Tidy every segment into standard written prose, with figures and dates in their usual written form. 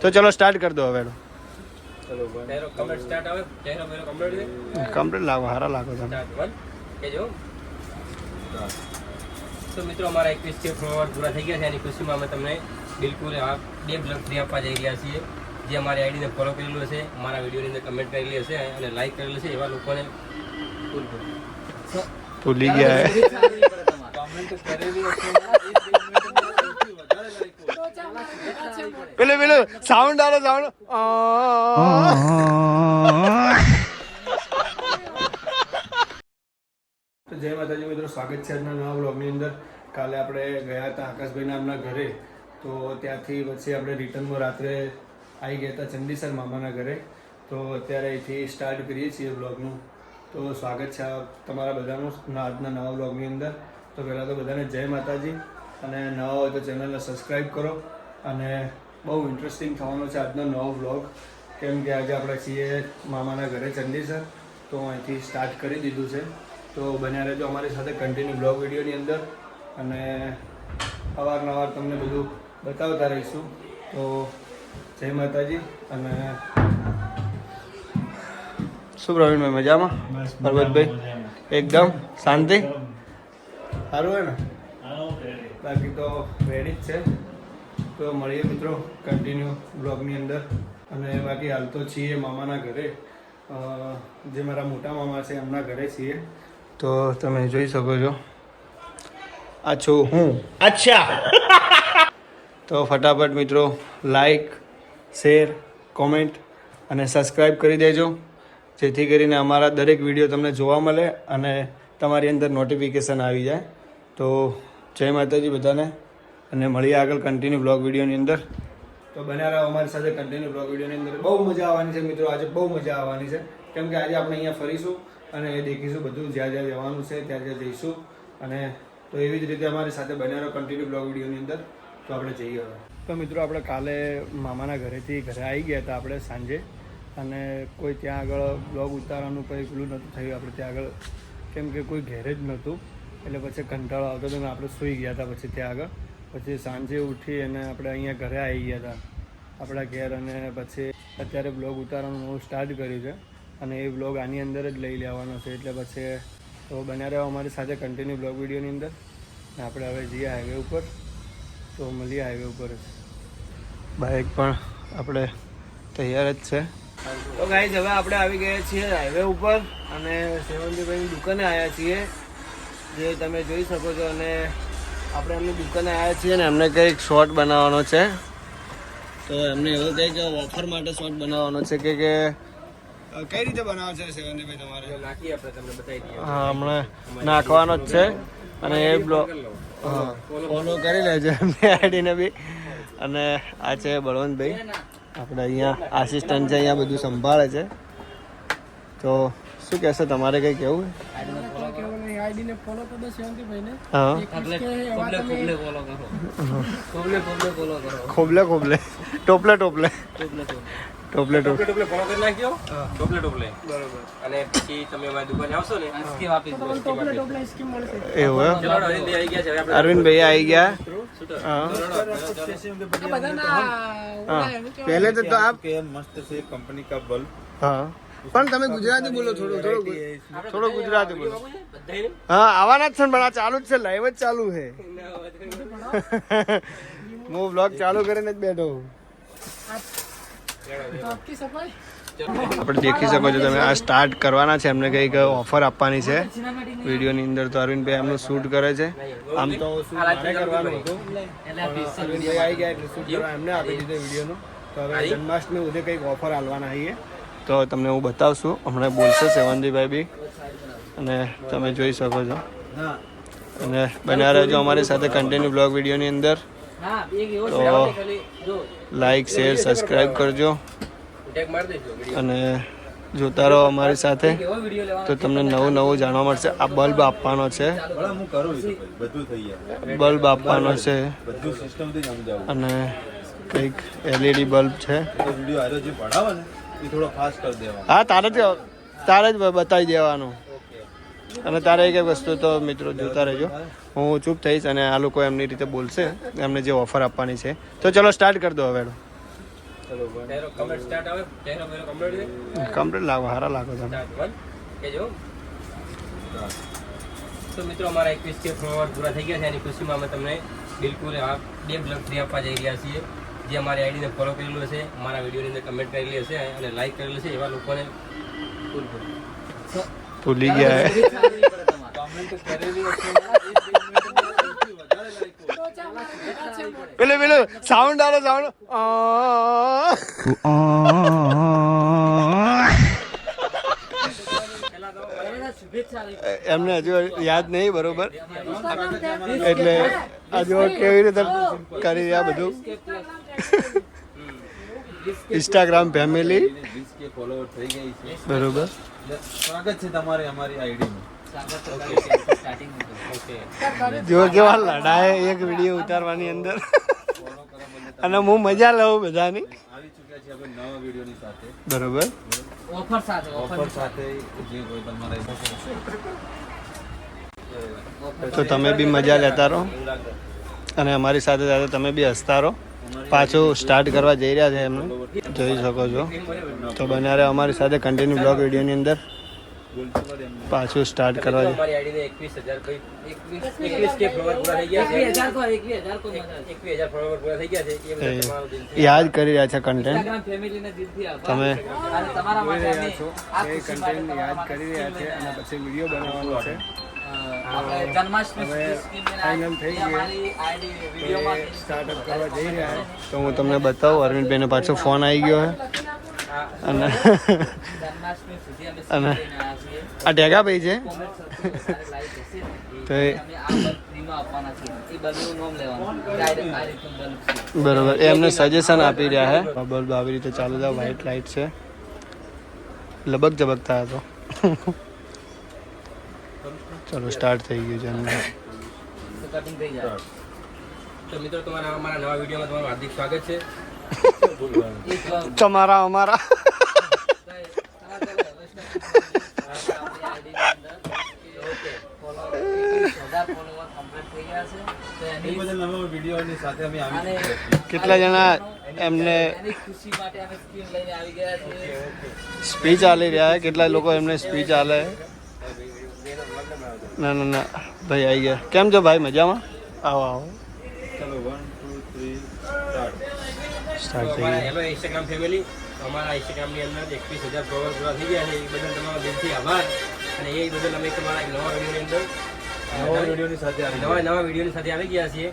તો ચલો સ્ટાર્ટ કરી દો હવે. કમ્પ્લીટ લાગો, સારા લાગો તમે. તો મિત્રો અમારા 21 ફોલોવર પૂરા થઈ ગયા છે. એની ખુશીમાં અમે તમને બિલકુલ 2 બ્લોગ ફ્રી આપવા જઈ રહ્યા છીએ. જે અમારી આઈડીને ફોલો કરેલું હશે, અમારા વિડીયોની અંદર કમેન્ટ કરેલી હશે અને લાઈક કરેલું છે, એવા લોકોને ભૂલી ગયા. પેલું સાઉન્ડ આવો, સાઉન્ડ. તો જય માતાજી મિત્રો, સ્વાગત છે આજના નવા વ્લોગની અંદર. કાલે આપણે ગયા હતા આકાશભાઈના એમના ઘરે, તો ત્યાંથી પછી આપણે રિટર્નમાં રાત્રે આવી ગયા હતા ચંડીસર મામાના ઘરે. તો અત્યારે અહીંથી સ્ટાર્ટ કરીએ છીએ વ્લોગનું. તો સ્વાગત છે તમારા બધાનું આજના નવા વ્લોગની અંદર. તો પહેલાં તો બધાને જય માતાજી, અને નવા હોય તો ચેનલને સબસ્ક્રાઈબ કરો. અને બહુ ઇન્ટરેસ્ટિંગ થવાનો છે આજનો નવો વ્લોગ, કેમ કે આજે આપણે છીએ મામાના ઘરે ચંડીસર. તો અહીંથી સ્ટાર્ટ કરી દીધું છે. તો બન્યા રહેજો અમારી સાથે કન્ટિન્યુ બ્લોગ વિડીયોની અંદર, અને અવારનવાર તમને બધું બતાવતા રહીશું. તો જય માતાજી. અને શું પ્રવીણભાઈ, મજામાં? પરબતભાઈ એકદમ શાંતિ? સારું હોય ને? બાકી તો રેડી જ છે. તો મળીએ મિત્રો કન્ટિન્યુ બ્લોગની અંદર. અને બાકી હાલ તો છીએ મામાના ઘરે, જે મારા મોટા મામા છે એમના ઘરે છીએ. તો તમે જોઈ શકો છો, આ છું હું. અચ્છા. તો ફટાફટ મિત્રો લાઈક, શેર, કોમેન્ટ અને સબસ્ક્રાઈબ કરી દેજો, જેથી કરીને અમારા દરેક વિડીયો તમને જોવા મળે અને તમારી અંદર નોટિફિકેશન આવી જાય. તો જય માતાજી બધાને, અને મળીએ આગળ કન્ટિન્યુ બ્લોગ વિડીયોની અંદર. તો બન્યા રહો અમારી સાથે કન્ટિન્યુ બ્લોગ વિડીયોની અંદર. બહુ મજા આવવાની છે મિત્રો, આજે બહુ મજા આવવાની છે, કેમ કે આજે આપણે અહીંયા ફરીશું અને દેખીશું બધું, જ્યાં જ્યાં જવાનું છે ત્યાં જ્યાં જઈશું. અને તો એવી જ રીતે અમારી સાથે બન્યા રહો કન્ટિન્યુ બ્લોગ વિડીયોની અંદર. તો આપણે જઈએ હવે. તો મિત્રો આપણે કાલે મામાના ઘરેથી ઘરે આવી ગયા હતા આપણે સાંજે, અને કોઈ ત્યાં આગળ બ્લોગ ઉતારવાનું કંઈ પેલું નહોતું થયું આપણે ત્યાં આગળ, કેમ કે કોઈ ઘેર જ નહોતું. એટલે પછી કંટાળો આવતો હતો ને આપણે સૂઈ ગયા હતા પછી ત્યાં આગળ. પછી સાંજે ઉઠી અને આપણે અહીંયા ઘરે આવી ગયા હતા આપણા ઘેર, અને પછી અત્યારે બ્લોગ ઉતારવાનું નવું સ્ટાર્ટ કર્યું છે, અને એ બ્લોગ આની અંદર જ લઈ લેવાનો છે. એટલે પછી તો બન્યા રહેવા અમારી સાથે કન્ટિન્યુ બ્લોગ વિડીયોની અંદર. ને આપણે હવે જઈએ હાઈવે ઉપર, તો મળીએ હાઈવે ઉપર જ. બાઇક પણ આપણે તૈયાર જ છે. તો ગાઈઝ હવે આપણે આવી ગયા છીએ હાઈવે ઉપર, અને સેવંતીભાઈની દુકાને આવ્યા છીએ, જે તમે જોઈ શકો છો. અને આપણે એમની દુકાને આવ્યા છીએ ને એમને કંઈક શોર્ટ બનાવવાનો છે. તો એમને એવું કંઈક ઓફર માટે શોર્ટ બનાવવાનો છે કે કઈ રીતે બનાવે છે સેવંતીભાઈ તમારે? નાખી આપણે તમને બતાવી દઈએ. હા, હમણાં નાખવાનો જ છે. અને એ બ્લોગ ફોલો કરી લેજો એમની આઈડીને બી. અને આ છે બળવંતભાઈ, આપણે અહીંયા આસિસ્ટન્ટ છે, અહીંયા બધું સંભાળે છે. તો શું કહેશો, તમારે કંઈ કહેવું? ખોબલે ખોબલે, ટોપલે ટોપલે, ટોપલે ટોપલે ફોલો કરી નાખ્યો. ટોપલે ટોપલે બરોબર. અને પછી તમે અમારી દુકાને આવશો ને, સ્કીમ આપી દો. એવું એમ? અરવિંદભાઈ આવી ગયા. પહેલે તો આપ મસ્ત છે કંપની કા બલ્બ. હા, પણ તમે ગુજરાતી બોલો, થોડું ગુજરાતી બોલો. હા, આવવાના જ છે પણ આ ચાલુ જ છે, લાઈવ જ ચાલુ છે. હું બ્લોગ ચાલુ કરીને જ બેઠો. આપણે દેખી શકો છો તમે, આ સ્ટાર્ટ કરવાના છે. એમને કંઈક ઓફર આપવાની છે વિડીયોની અંદર. તો અરવિંદભાઈ એમનું શૂટ કરે છે. આમ તો શૂટ મારે કરવાનું હતું, અરવિંદભાઈ આવી ગયા એટલે શૂટ કરવા એમને આપી દીધું વિડીયોનું. તો હવે જન્માષ્ટમી સુધી કંઈક ઓફર આલવાના આવીએ, તો તમને હું બતાવશું. હમણાં બોલશે સેવંતીભાઈ બી, અને તમે જોઈ શકો છો. અને બન્યા રહેજો અમારી સાથે કન્ટિન્યુ બ્લોગ વિડીયોની અંદર. તો લાઈક, શેર, સબસ્ક્રાઈબ કરજો, અને જોતા રહો અમારી સાથે. તો તમને નવું નવું જાણવા મળશે. આ બલ્બ આપવાનો છે, બલ્બ આપવાનો છે, અને કંઈક LED બલ્બ છે. હા, તારે જ બતાવી દેવાનું. અને તારે એક વસ્તુ તો મિત્રો જોતા રહેજો, હું ચૂપ થઈશ અને આ લોકો એમની રીતે બોલશે, એમને જે ઓફર આપવાની છે. તો ચલો સ્ટાર્ટ કરી દો હવે. ચલો ચહેરો કમ્પ્લીટ સ્ટાર્ટ આવે ચહેરો મેરો કમ્પ્લીટ છે કમ્પ્લીટ લાગો સારા લાગો તમે સ્ટાર્ટ 1 કેજો તો મિત્રો અમારા 21 કે ફોલોવર પૂરા થઈ ગયા છે એની ખુશીમાં અમે તમને બિલકુલ આ 2 બ્લોગ ફ્રી આપવા જઈ રહ્યા છીએ જે અમારી આઈડીને ફોલો કરેલું હશે અમારા વિડીયોની અંદર કમેન્ટ કરેલી હશે અને લાઈક કરેલું છે એવા લોકોને ભૂલી ગયા હે કમેન્ટ કરેલી પેલું સાઉન્ડ આવો સાઉન્ડ એમને હજુ યાદ નહીં બરોબર એટલે હજુ કેવી રીતે કરી રહ્યા બધું ઇન્સ્ટાગ્રામ ફેમિલી 20 કે ફોલોવર થઈ ગઈ છે બરોબર સ્વાગત છે તમારે અમારી આઈડીમાં જો કેવા લડાય એક વિડીયો ઉતારવાની અંદર અને હું મજા લઉં બધાની આવી ચૂક્યા છે આપણે નવા વિડીયોની સાથે બરોબર ઓફર સાથે જે કોઈ તમારે તો તમે બી મજા લેતા રહો અને અમારી સાથે સાથે તમે બી હસતા રહો પાછું સ્ટાર્ટ કરવા જઈ રહ્યા છે એમને જોઈ શકો છો તો બન્યા રહે અમારી સાથે કન્ટિન્યુ બ્લોગ વિડીયોની અંદર પાછું સ્ટાર્ટ કરવા જઈ અમારી આઈડીને 21 કે ફોલોવર પૂરા થઈ ગયા છે 21000 ફોલોવર પૂરા થઈ ગયા છે એ બધા તમારો દિલથી યાદ કરી રહ્યા છે કન્ટેન્ટ ફેમિલીને દિલથી આભાર તમે અને તમારા માટે અમે આ એ ખુશી કન્ટેન્ટ માટે યાદ કરી રહ્યા છે અને પછી વિડીયો બનાવવાનો છે આપણે જન્માષ્ટમી હવે સ્કીમ final થઈ ગઈ. અમારી આઈડી વિડીયોમાં સ્ટાર્ટઅપ કરવા જઈ રહ્યા છે તો હું તમને બતાવું અરવિંદભાઈનો પાછો ફોન આવી ગયો છે અને જન્માષ્ટમી સુધી અમે અને સ્કીમ લઈને આવ્યા છીએ આ ટેગા ભાઈ છે કોમેન્ટ સૌથી લાઈક હશે ને તો એ અમે આ બલ્બ ફ્રીમાં આપવાના છીએ એ બલ્બનું નામ લેવાનું ડાયરેક્ટ આ રીતનું બલ્બ છે બરોબર એ એમને સજેશન આપી રહ્યા છે બલ્બ આવી રીતે ચાલુ થાય વ્હાઇટ લાઇટ છે લબક ઝબકતા હતો ચલો સ્ટાર્ટ થઈ ગયું છે એમને તો કટિંગ થઈ જાય તો મિત્રો તમારા અમારા નવા વિડીયોમાં તમારું હાર્દિક સ્વાગત છે એક વાર તમારા અમારા એ બધા નવા વિડીયોની સાથે અમે આવી અને ચૂક્યા છીએ કેટલા જણા એમને એની ખુશી માટે અમે સ્કીમ લઈને આવી ગયા છીએ સ્પીચ આલી રહ્યા છે કેટલા લોકો એમને સ્પીચ આલે ના ના ના ભાઈ આવી ગયા કેમ છો ભાઈ મજામાં આવો આવો ચલો 1 2 3 સ્ટાર્ટ થઈ અમારા ગયું હેલો ઇન્સ્ટાગ્રામ ફેમિલી અમારા ઇન્સ્ટાગ્રામની અંદર 21000 ફોલોવર પૂરા થઈ ગયા છે એ બદલ તમારો દિલથી આભાર અને એ બદલ અમે તમારા એક નવા વિડીયોની અંદર નવા વિડીયોની સાથે આવી નવા વિડીયોની સાથે આવી ગયા છીએ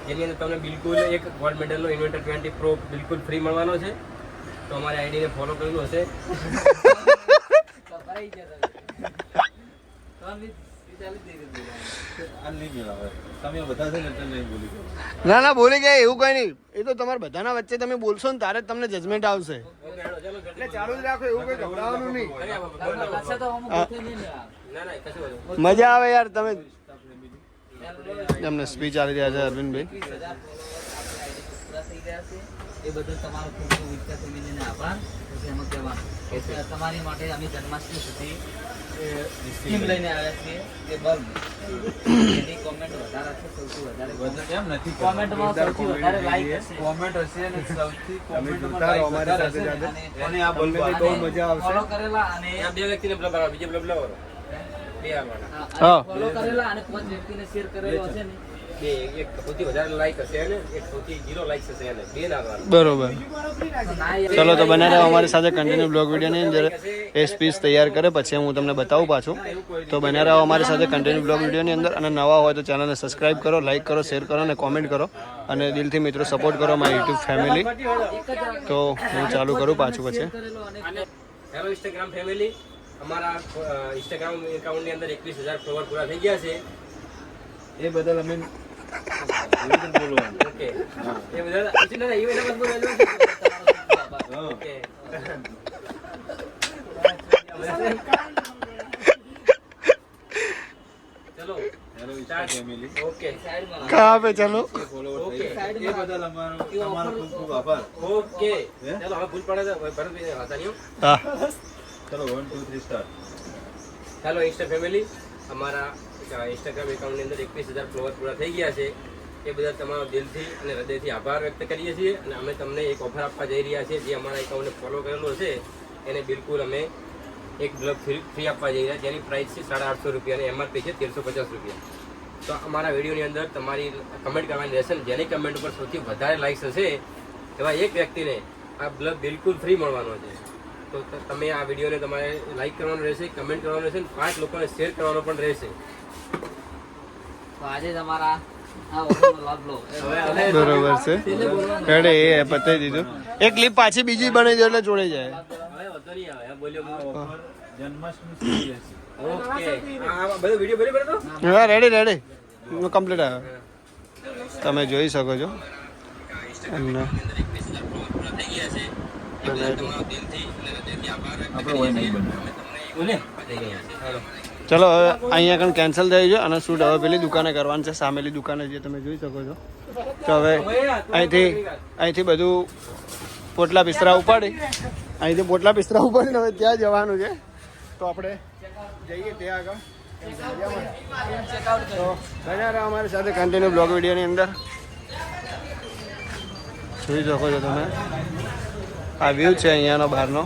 જેની અંદર તમને બિલકુલ એક ગોલ્ડ મેડલનો ઇન્વર્ટર 20 પ્રો બિલકુલ ફ્રી મળવાનો છે તો અમારી આઈડીને ફોલો કરેલું હશે કપરાઈ ગયા તમે તો વિચારી દીધું આ નહીં મેળાવે તમે બધા છે ને એટલે નહીં ભૂલી ગયો ના ના બોલી ગયા એવું કઈ નહીં એ તો તમારા બધાના વચ્ચે તમે બોલશો ને ત્યારે જ તમને જજમેન્ટ આવશે એટલે ચાલુ જ રાખો એવું કઈ ગભરાવાનું નહીં अच्छा तो हम बोलते नहीं ना ના ના કશું વાંધો મજા આવે યાર તમે એમને સ્પીચ આલી રહ્યા છે અરવિંદભાઈ 20,000 પૂરા થઈ ગયા છે એ બદલ તમારો ખૂબ ખૂબ વિચાર ફેમિલીને આભાર પછી એમાં કહેવાનું કે તમારી માટે અમે જન્માષ્ટમી સુધી સ્કીમ લઈને આવ્યા છીએ કે બલ્બ એની કોમેન્ટ વધારે છે સૌથી વધારે બધા કેમ નથી કોમેન્ટમાં સૌથી વધારે લાઈક હશે કોમેન્ટ હશે અને સૌથી કોમેન્ટમાં જોતા રહો લાઈક અમારી વધારે સાથે હશે સાથે. અને આ બલ્બ બહુ મજા આવશે ફોલો કરેલા અને આ બે વ્યક્તિને બ્લબ લાવો બીજે બ્લબ લાવો બે આવવાના હા. ફોલો કરેલા અને 5 વ્યક્તિને શેર કરેલો હશે ને બે એક સૌથી વધારે લાઈક હશે અને એક સૌથી 0 લાઈક હશે એને બે ના આવવાના બરોબર તો ના યાર. ચલો તો બને રહો અમારી સાથે કન્ટિન્યુ બ્લોગ વિડીયોની અંદર એ સ્પીચ તૈયાર કરે પછી હું તમને બતાવું પાછું તો બને રહો અમારી સાથે કન્ટિન્યુ બ્લોગ વિડીયોની અંદર અને નવા હોય તો ચેનલને સબસ્ક્રાઇબ કરો લાઇક કરો શેર કરો અને કોમેન્ટ કરો અને દિલથી મિત્રો સપોર્ટ કરો મારી યુટ્યુબ ફેમિલી તો હું ચાલુ કરું પાછું પછી કરેલો અને અને હેલો ઇન્સ્ટાગ્રામ ફેમિલી અમારા ઇન્સ્ટાગ્રામ એકાઉન્ટની અંદર 21000 ફોલોવર પૂરા થઈ ગયા છે એ બદલ અમે એવી રીતે બોલવાનું ઓકે એ બધા ના ના એ બધા મત બોલવાનું હા. ઓકે ચલો હેલો ઇન્સ્ટા ફેમિલી ઓકે સાઈડમાં કहाँ पे चलो ફોલોવર ઓકે. થઈ ગયા. એ બદલ તમારો ખૂબ ખૂબ આભાર ઓકે હે? ચલો હવે ભૂલ પડે તો ભરતભાઈ હતા નહીં હા ચલો 1 2 3 સ્ટાર્ટ હેલો ઇન્સ્ટા ફેમિલી અમારા ઇન્સ્ટાગ્રામ એકાઉન્ટની અંદર 21000 ફોલોવર પૂરા થઈ ગયા છે એ બધા તમારો દિલથી અને હૃદયથી આભાર વ્યક્ત કરીએ છીએ. અને અમે તમને એક ઓફર આપવા જઈ રહ્યા છીએ. જે અમારા એકાઉન્ટને ફોલો કરેલો હશે એને બિલકુલ અમે એક ગ્લવ ફ્રી આપવા જઈ રહ્યા, જેની પ્રાઇસ છે 850 રૂપિયા અને MRP છે 1350 રૂપિયા. તો અમારા વિડીયોની અંદર તમારી કમેન્ટ કરવાની રહેશે. જેની કમેન્ટ ઉપર સૌથી વધારે લાઇક્સ હશે એવા એક વ્યક્તિને આ ગ્લવ બિલકુલ ફ્રી મળવાનો છે. તો તમે આ વિડીયોને તમારે લાઇક કરવાનો રહેશે, કમેન્ટ કરવાનો રહેશે, 5 લોકોને શેર કરવાનો પણ રહેશે. તો આજે તમારા આ ઓફરનો લાભ લો. બરોબર છે. રેડે એ પતાવી દીધું. એક ક્લિપ પાછી બીજી બની જાય એટલે જોડે જાય. હવે વાંધો નહીં આવે. બોલ્યો જન્માષ્ટમી ઓકે. આ બધો વિડીયો બરાબર હતો? હા રેડી કમ્પ્લીટ આવ્યો. તમે જોઈ શકો છો એમને ચલો હવે અહીંયા આગળ કેન્સલ થઈ છે અને શૂટ હવે પેલી દુકાને કરવાનું છે, સામેલી દુકાને જે તમે જોઈ શકો છો. તો હવે અહીંથી બધું પોટલા પિસ્તરા ઉપાડીને હવે ત્યાં જવાનું છે. તો આપણે જઈએ ત્યાં આગળ. તો બન્યા રહો અમારી સાથે કન્ટિન્યુ બ્લોગ વિડીયોની અંદર. જોઈ શકો છો તમે આ વ્યૂ છે અહીંયાનો બહારનો.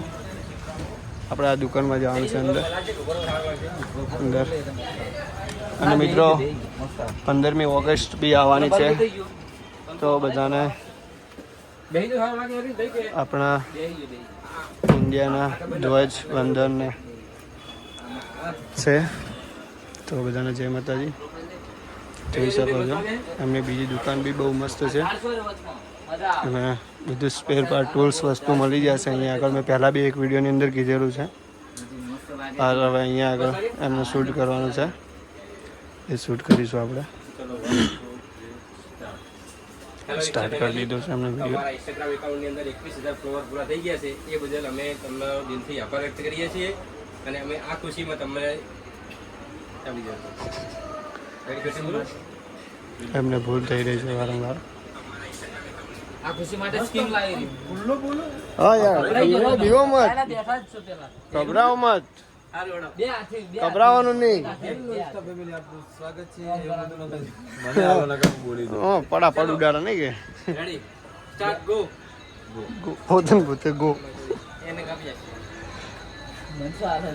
આપણે આ દુકાનમાં જવાનું છે અંદર. અને મિત્રો 15મી ઓગસ્ટ બી આવવાની છે. તો બધાને આપણા ઇન્ડિયાના ધ્વજ વંદન છે. તો બધાને જય માતાજી. જોઈ શકો છો એમની બીજી દુકાન બી બહુ મસ્ત છે અને બધું સ્પેર પાર્ટ ટૂલ્સ વસ્તુ મળી જશે અહીંયા આગળ. મેં પહેલાં બી એક વિડીયોની અંદર કીધેલું છે. હવે અહીંયા આગળ એમને શૂટ કરવાનું છે, એ શૂટ કરીશું આપણે. સ્ટાર્ટ કરી દીધું છે એમને વિડીયો. અમારા ઇન્સ્ટાગ્રામ એકાઉન્ટની અંદર 21,000 ફોલોવર પૂરા થઈ ગયા છે. એ બદલ અમે તમને દિલથી આભાર વ્યક્ત કરીએ છીએ અને અમે આ ખુશીમાં તમને એમને ભૂલ થઈ રહી છે વારંવાર. આ ખુશી માટે સ્કીમ લાવી. હા યાર બીવો મત, બેઠા જ છો પેલા. ગભરાવો મત, બે હાથી ગભરાવાનું નહીં. સ્વાગત છે. મને આવો લગન બોલી દો. પડાપડ ઉડાડા નહીં કે રેડી સ્ટાર્ટ ગો. પોતે પોતે ગો. એને કાપી જાય. મનસો આવે.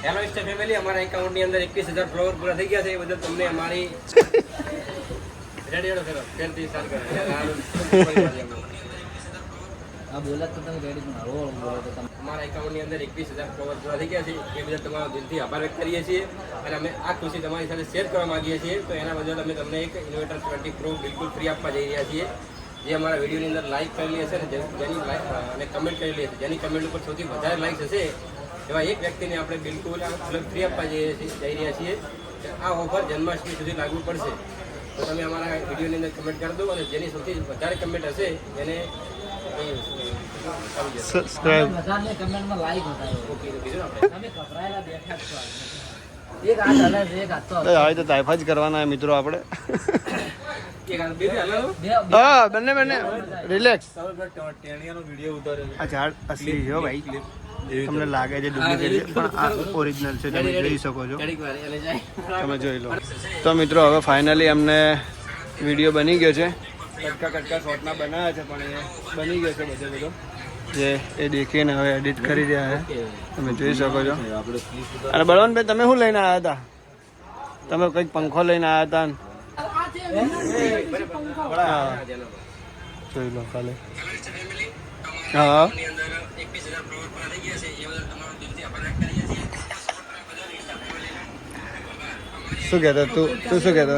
હેલો ઇન્સ્ટા ફેમિલી, અમારા એકાઉન્ટની અંદર 21,000 ફોલોવર પૂરા થઈ ગયા છે. એ બદલ તમને અમારી રેડી કરો ફેરથી સ્ટાર્ટ કરો. આ બોલા તો તમે રેડી પણ હળવો બોલો તો તમે. અમારા એકાઉન્ટની અંદર 21,000 ફોલોવર પૂરા થઈ ગયા છે. એ બદલ તમારો દિલથી આભાર વ્યક્ત કરીએ છીએ અને અમે આ ખુશી તમારી સાથે શેર કરવા માંગીએ છીએ. તો એના બદલ અમે તમને એક ઇન્વર્ટર 20 Pro બિલકુલ ફ્રી આપવા જઈ રહ્યા છીએ. જે અમારા વિડીયોની અંદર લાઈક કરેલી હશે અને જેની લાઈક અને કમેન્ટ કરેલી હશે, જેની કમેન્ટ ઉપર સૌથી વધારે લાઈક્સ હશે એવા એક વ્યક્તિને આપણે બિલકુલ આ ફ્રી આપવા જઈ રહ્યા છીએ. આ ઓફર જન્માષ્ટમી સુધી લાગુ પડશે. તો તમે અમારા વિડીયોની અંદર કમેન્ટ કરી દો અને જેની સૌથી વધારે કમેન્ટ હશે એને સબસ્ક્રાઇબ. બધાને કમેન્ટમાં લાઈક બતાવો. ઓકે તો કીધું આપણે તમે કપરાયેલા બેઠા જ છો. એક હાથ હલે છે, એક હાથ તો હવે તો તાઇફા જ કરવાના મિત્રો આપણે. એક હાથ બે હાલો. હા બંને રિલેક્સ. ટેણિયાનો વિડીયો ઉતાર્યો. આ ઝાડ અસલી છે હો ભાઈ. તમને લાગે છે ડુપ્લિકેટ છે પણ આ ઓરિજિનલ છે. તમે જોઈ શકો છો, ઘડીક વાર એને જાય. તમે જોઈ લો. તો મિત્રો હવે ફાઇનલી અમને વિડીયો બની ગયો છે. કટકા શોર્ટના બનાવ્યા છે પણ એ બની ગયો છે બધો જે એ દેખીને હવે એડિટ કરી રહ્યા છે. તમે જોઈ શકો છો. અને બળવંતભાઈ તમે શું લઈને આવ્યા હતા? તમે કંઈક પંખો લઈને આવ્યા હતા. હા જોઈ લો કાલે. હા શું કહેતો તું શું કહેતો?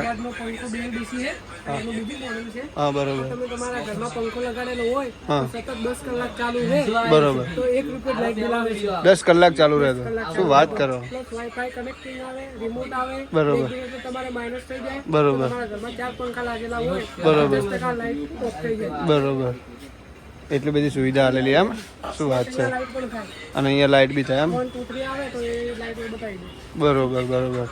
હા બરોબર. તમે તમારા ઘરમાં પંખો લગાડેલો હોય હા સતત 10 કલાક ચાલુ રહે બરોબર. તો 1 રૂપિયા લાઈટ બિલ આવે છે. 10 કલાક ચાલુ રહેતો. શું વાત કરો? પ્લસ વાઈફાઈ કનેક્ટિંગ આવે, રિમોટ આવે. બરોબર. એક દિવસે તમારે માઇનસ થઈ જાય. બરોબર. તમારા ઘરમાં 4 પંખા લાગેલા હોય બરોબર. 10% લાઈટ ઓફ થઈ જાય. બરોબર. એટલી બધી સુવિધા આલેલી એમ. શું વાત છે. લાઈટ પણ થાય. અને અહીંયા લાઇટ બી થાય એમ. 1 2 3 આવે તો એ લાઈટ બતાવી દે. બરોબર બરોબર.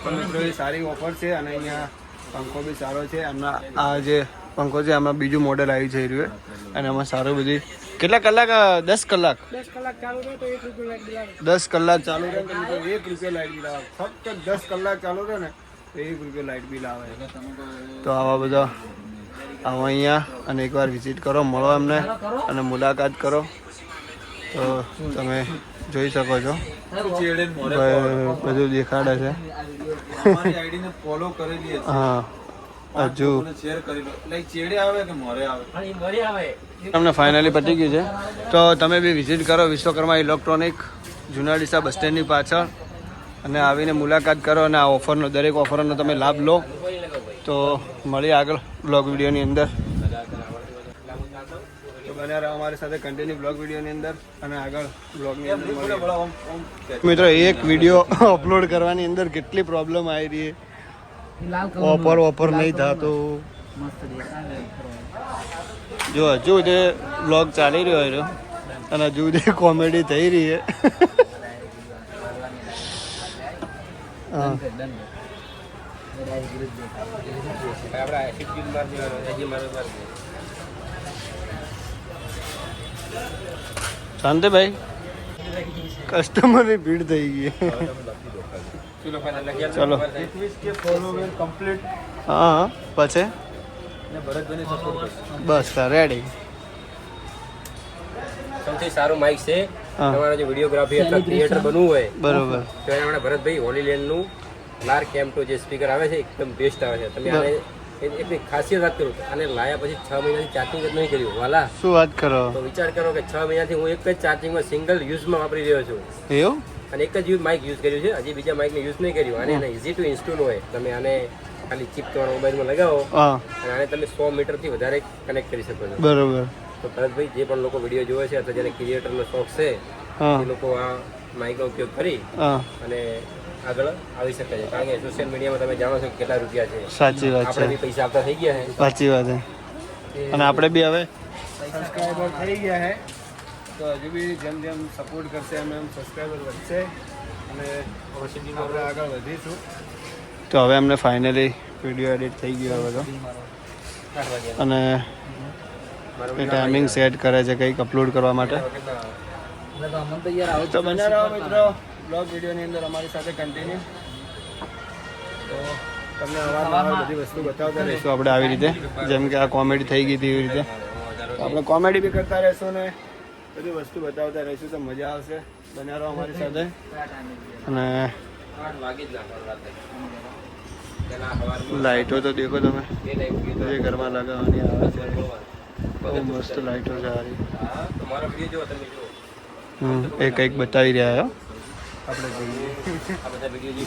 પણ મિત્રો એ સારી ઓફર છે અને અહીંયા પંખો બી સારો છે. એમના આ જે પંખો છે એમાં બીજું મોડેલ આવી જઈ રહ્યું અને એમાં સારું બધી. કેટલા કલાક? 10 કલાક. 10 કલાક ચાલુ રહે તો 1 રૂપિયા લાઈટ બિલ આવે. 10 કલાક ચાલુ રહે તો મિત્રો 1 રૂપિયા લાઈટ બિલ આવે. ફક્ત 10 કલાક ચાલુ રહે ને ₹23 લાઇટ બિલ આવે. તો આવા બધા આવો અહીંયા અને એકવાર વિઝિટ કરો, મળો એમને અને મુલાકાત કરો. તો તમે જોઈ શકો છો ચેડે મોરે બધું દેખાડે છે. અમારી આઈડી ને ફોલો કરેલી છે. હા હજુ શેર કરી લો. લાઈક ચેડે આવે કે મોરે આવે? તમને ફાઇનલી પતી ગયું છે. તો તમે બી વિઝિટ કરો વિશ્વકર્મા ઇલેક્ટ્રોનિક, જૂના ડીસા બસ સ્ટેન્ડની પાછળ, અને આવીને મુલાકાત કરો અને આ ઓફરનો દરેક ઓફરનો તમે લાભ લો. તો મળીએ આગળ બ્લોગ વિડીયોની અંદર. તો બન્યા રહો અમારી સાથે કન્ટિન્યુ બ્લોગ વિડીયોની અંદર અને આગળ બ્લોગની અંદર મળીએ. મિત્રો એક વિડીયો અપલોડ કરવાની અંદર કેટલી પ્રોબ્લેમ આવી રહી છે. ઓફર નહીં થતો. જો હજુ તે બ્લોગ ચાલી રહ્યો છે અને હજુ તે કોમેડી થઈ રહી છે. હા શાંતિભાઈ, કસ્ટમરની ભીડ થઈ ગઈ. ચલો હા પછી બસ રેડી. સૌથી સારું માઇક છે. હા. તમારે જો વિડીયોગ્રાફી અથવા ક્રિએટર બનવું હોય બરોબર. તો એના માટે ભરતભાઈ હોલીલેન્ડનું લાર્ક M2 જે સ્પીકર આવે છે એકદમ બેસ્ટ આવે છે. તમે આને એટલી ખાસિયત વાત કરું, આને લાયા પછી 6 મહિનાથી ચાર્જિંગ જ નહીં કર્યું વાલા. શું વાત કરો? તો વિચાર કરો કે 6 મહિનાથી હું એક જ ચાર્જિંગમાં સિંગલ યુઝમાં વાપરી રહ્યો છું એવું? અને એક જ માઇક યુઝ કર્યું છે. હજી બીજા માઇકને યુઝ નહીં કર્યું. આને ઇઝી ટુ ઇન્સ્ટોલ હોય. તમે આને ખાલી ચિપ તમારા મોબાઈલમાં લગાવો હા અને આને તમે 100 મીટરથી વધારે કનેક્ટ કરી શકો છો. બરોબર. તો ભરતભાઈ જે પણ લોકો વિડીયો જોવે છે અથવા જેને ક્રિએટરનો શોખ છે હા એ લોકો આ માઇકનો ઉપયોગ કરી હા અને આગળ આવી શકે છે. કારણ કે સોશિયલ મીડિયામાં તમે જાણો છો કે કેટલા રૂપિયા છે. સાચી વાત આપણે છે. બી પૈસા આપતા થઈ ગયા છે. સાચી વાત છે. અને આપણે બી હવે સબસ્ક્રાઈબર થઈ ગયા છે. તો હજુ બી જેમ જેમ સપોર્ટ કરશે એમ એમ સબસ્ક્રાઈબર વધશે અને આપણે આગળ વધીશું. તો હવે અમને ફાઇનલી વિડીયો એડિટ થઈ ગયો હવે તો, 8 વાગ્યા અને એ ટાઈમિંગ સેટ કરે છે કંઈક અપલોડ કરવા માટે. તો બન્યા રહો મિત્રો બ્લોગ વિડીયોની અંદર અમારી સાથે કન્ટિન્યુ. તો તમને અવારનવાર બધી વસ્તુ બતાવતા રહીશું આપણે આવી રીતે, જેમ કે આ કોમેડી થઈ ગઈ હતી એવી રીતે. તો આપણે કોમેડી બી કરતા રહીશું ને બધી વસ્તુ બતાવતા રહીશું. તો મજા આવશે. બન્યા રહો અમારી સાથે. અને 8 વાગી જ નાખવાનું રાત્રે. તેના સવારમાં લાઇટો તો દેખો તમે બે લાઈટ જે ઘરમાં લગાવવાની આવે છે. બહુ મસ્ત લાઇટો છે સારી. હા તો મારો વિડીયો જો તમે જુઓ. એ કંઈક બતાવી રહ્યા છો. આપણે જોઈએ આ બધા વિડીયો જે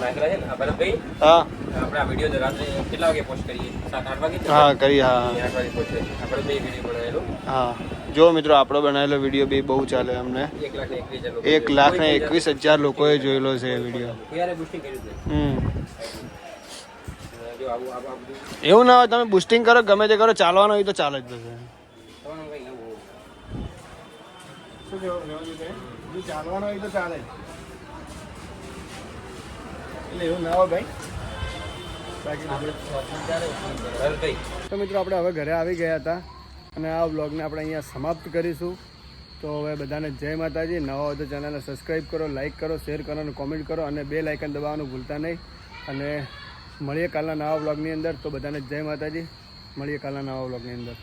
નાખેલા છે ને આ ભરતભાઈ હા આપણે આ વિડીયો રાત્રે કેટલા વાગે પોસ્ટ કરીએ? 7-8 વાગે? હા કરી હા 8 વાગે પોસ્ટ કરીએ. આપણે બે વિડીયો બનાવેલો હા. જો મિત્રો આપણો બનાવેલો વિડીયો બી બહુ ચાલે. અમને 1,21,000 1,21,000 લોકોએ જોયેલો છે એ વિડીયો. યાર બુસ્ટિંગ કર્યું છે. જો આવું આ બધું એવું ના હોય તમે બુસ્ટિંગ કરો ગમે તે કરો, ચાલવાનું હોય તો ચાલે જ જશે. તમારું કંઈ એવું શું કહેવું ચાલવાનું હોય તો ચાલે જ. એટલે એવું ના હોય ભાઈ. ભરતભાઈ તો મિત્રો આપણે હવે ઘરે આવી ગયા હતા અને આ વ્લોગને આપણે અહીંયા સમાપ્ત કરીશું. તો હવે બધાને જય માતાજી. નવા હોય તો ચેનલને સબસ્ક્રાઈબ કરો, લાઇક કરો, શેર કરો અને કોમેન્ટ કરો અને બેલ આઇકન દબાવવાનું ભૂલતા નહીં. અને મળીએ કાલના નવા વ્લોગની અંદર. તો બધાને જય માતાજી. મળીએ કાલના નવા વ્લોગની અંદર.